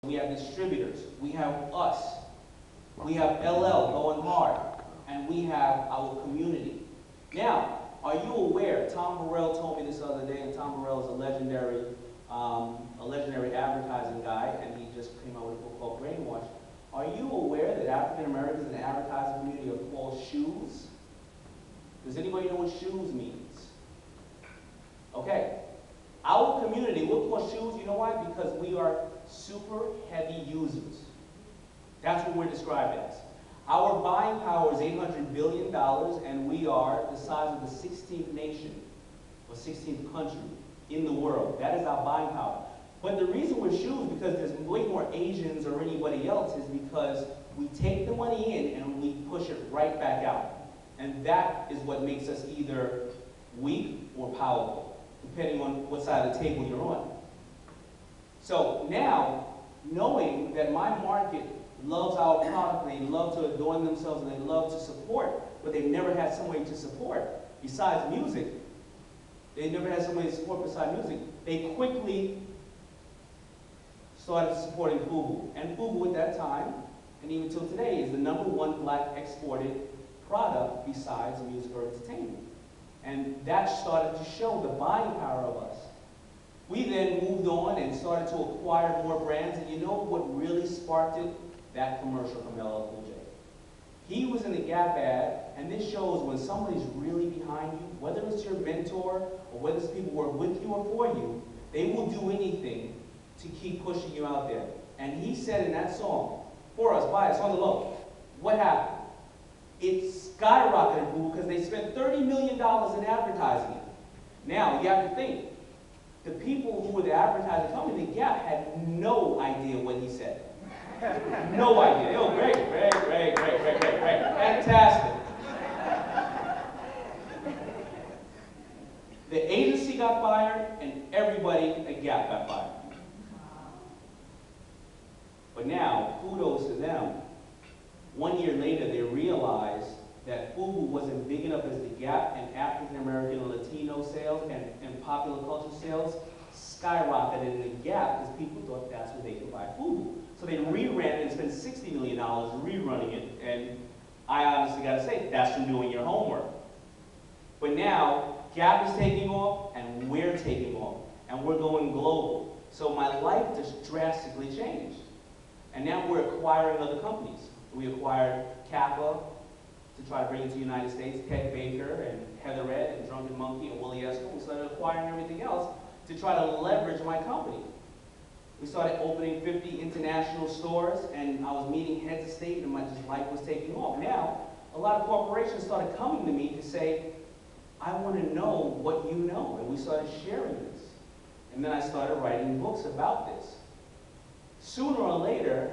we have distributors, we have us, we have LL going hard, and we have our community. Now, are you aware, Tom Burrell told me this other day, and Tom Burrell is a legendary advertising guy, and he just came out with a book called Brainwash. Are you aware that African Americans in the advertising community are called shoes? Does anybody know what shoes means? Okay. Our community, we're called shoes, you know why? Because we are super heavy users. That's what we're described as. Our buying power is $800 billion, and we are the size of the 16th nation, or 16th country in the world. That is our buying power. But the reason we're shoes, because there's way more Asians or anybody else, is because we take the money in and we push it right back out. And that is what makes us either weak or powerful, depending on what side of the table you're on. So now, knowing that my market loves our product, and they love to adorn themselves, and they love to support, but they've never had somebody to support besides music. They never had somebody to support besides music. They quickly started supporting FUBU. And FUBU at that time, and even till today, is the #1 black exported product besides music or entertainment. And that started to show the buying power of us. We then moved on and started to acquire more brands, and you know what really sparked it? That commercial from LL Cool J. He was in the Gap ad, and this shows when somebody's really behind you, whether it's your mentor or whether it's people who are with you or for you, they will do anything to keep pushing you out there. And he said in that song, for us, by us, on the low, what happened? It skyrocketed because they spent $30 million in advertising it. Now, you have to think, the people who were the advertising company, the Gap, had no idea what he said. No idea. Oh, great, fantastic. The agency got fired, and everybody at Gap got fired. But now, kudos to them. 1 year later, they realized that FUBU wasn't big enough as the Gap, and African American and Latino sales and popular culture sales skyrocketed in the Gap because people thought that's where they could buy FUBU. So they reran it and spent $60 million rerunning it, and I honestly got to say, that's from doing your homework. But now, Gap is taking off, and we're taking off, and we're going global. So my life just drastically changed. And now we're acquiring other companies. We acquired Kappa to try to bring it to the United States, Ted Baker and Heather Ed and Drunken Monkey and Willie Esco. We started acquiring everything else to try to leverage my company. We started opening 50 international stores, and I was meeting heads of state, and my life was taking off. Now, a lot of corporations started coming to me to say, I want to know what you know, and we started sharing this. And then I started writing books about this. Sooner or later,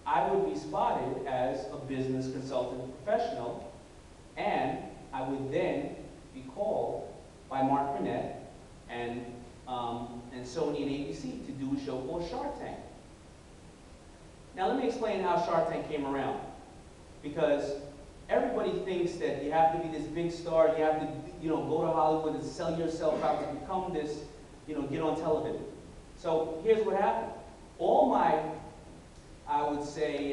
I would be spotted as a business consultant professional, and I would then be called by Mark Burnett and Sony and ABC to do a show called Shark Tank. Now let me explain how Shark Tank came around, because everybody thinks that you have to be this big star, you have to, go to Hollywood and sell yourself out to become this, get on television. So here's what happened. All my, I would say,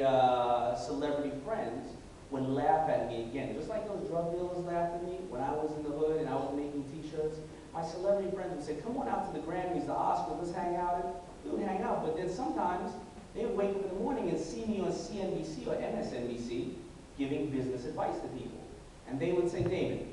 celebrity friends would laugh at me again. Just like those drug dealers laughed at me when I was in the hood and I was making t-shirts. My celebrity friends would say, come on out to the Grammys, the Oscars, let's hang out. We would hang out, but then sometimes they would wake up in the morning and see me on CNBC or MSNBC giving business advice to people. And they would say, David,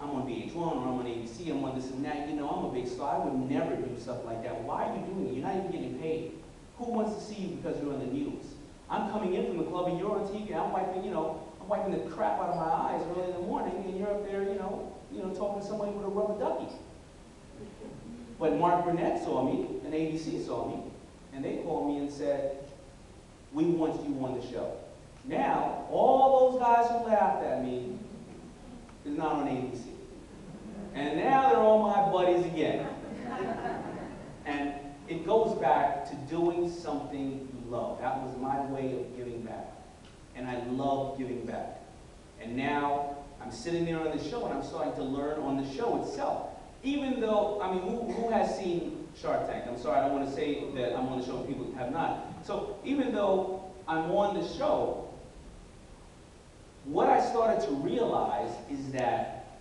I'm on VH1 or I'm on ABC, I'm on this and that, I'm a big star, I would never do stuff like that. Why are you doing it? You're not even getting paid. Who wants to see you because you're on the news? I'm coming in from the club and you're on TV, and I'm wiping the crap out of my eyes early in the morning, and you're up there, talking to somebody with a rubber ducky. But Mark Burnett saw me, and ABC saw me, and they called me and said, we want you on the show. Now, all those guys who laughed at me is not on ABC. And now they're all my buddies again. And it goes back to doing something you love. That was my way of giving back. And I love giving back. And now I'm sitting there on the show and I'm starting to learn on the show itself. Even though, who has seen Shark Tank. I'm sorry, I don't want to say that I'm on the show and people have not. So even though I'm on the show, what I started to realize is that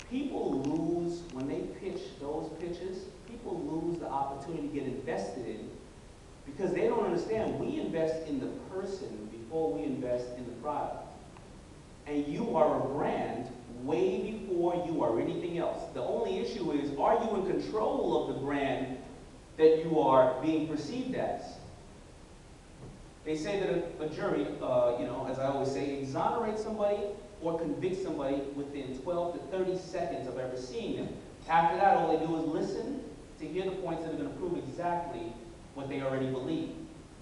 people lose, when they pitch those pitches, people lose the opportunity to get invested in because they don't understand we invest in the person before we invest in the product. And you are a brand way before you are anything else. The only issue is, are you in control of the brand that you are being perceived as? They say that a jury, as I always say, exonerates somebody or convicts somebody within 12 to 30 seconds of ever seeing them. After that, all they do is listen to hear the points that are going to prove exactly what they already believe.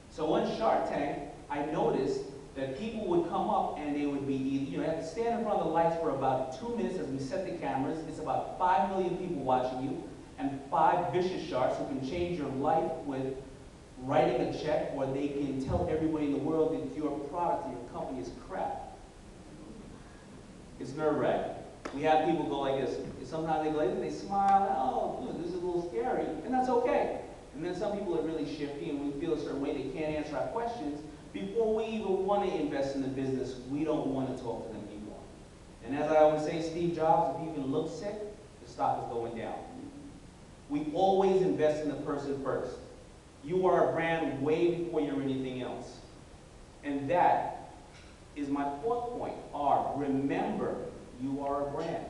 So on Shark Tank, I noticed that people would come up and they would be, you have to stand in front of the lights for about 2 minutes as we set the cameras. It's about 5 million people watching you and 5 vicious sharks who can change your life with writing a check, or they can tell everybody in the world that your product or your company is crap. It's nerve-wracking. We have people go like this. Sometimes they go like this, they smile, oh, this is a little scary, and that's okay. And then some people are really shifty and we feel a certain way, they can't answer our questions. Before we even want to invest in the business, we don't want to talk to them anymore. And as I always say, Steve Jobs, if you can look sick, the stock is going down. We always invest in the person first. You are a brand way before you're anything else. And that is my fourth point, R. Remember, you are a brand.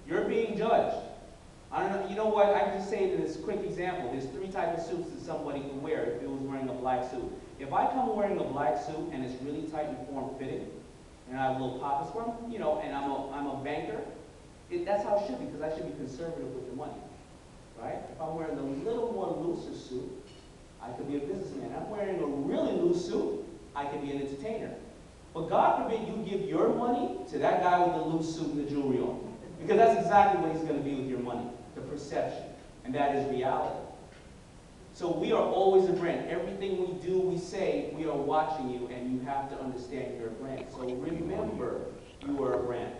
You're being judged. I don't know, you know what, I can just say it in this quick example. There's 3 types of suits that somebody can wear if it was wearing a black suit. If I come wearing a black suit and it's really tight and form-fitting, and I have a little pocket scrum, and I'm a banker, that's how it should be, because I should be conservative with the money. Right? If I'm wearing a little more looser suit, I could be a businessman. I'm wearing a really loose suit, I could be an entertainer. But God forbid you give your money to that guy with the loose suit and the jewelry on. Because that's exactly what he's going to be with your money, the perception. And that is reality. So we are always a brand. Everything we do, we say, we are watching you, and you have to understand you're a brand. So remember, you are a brand.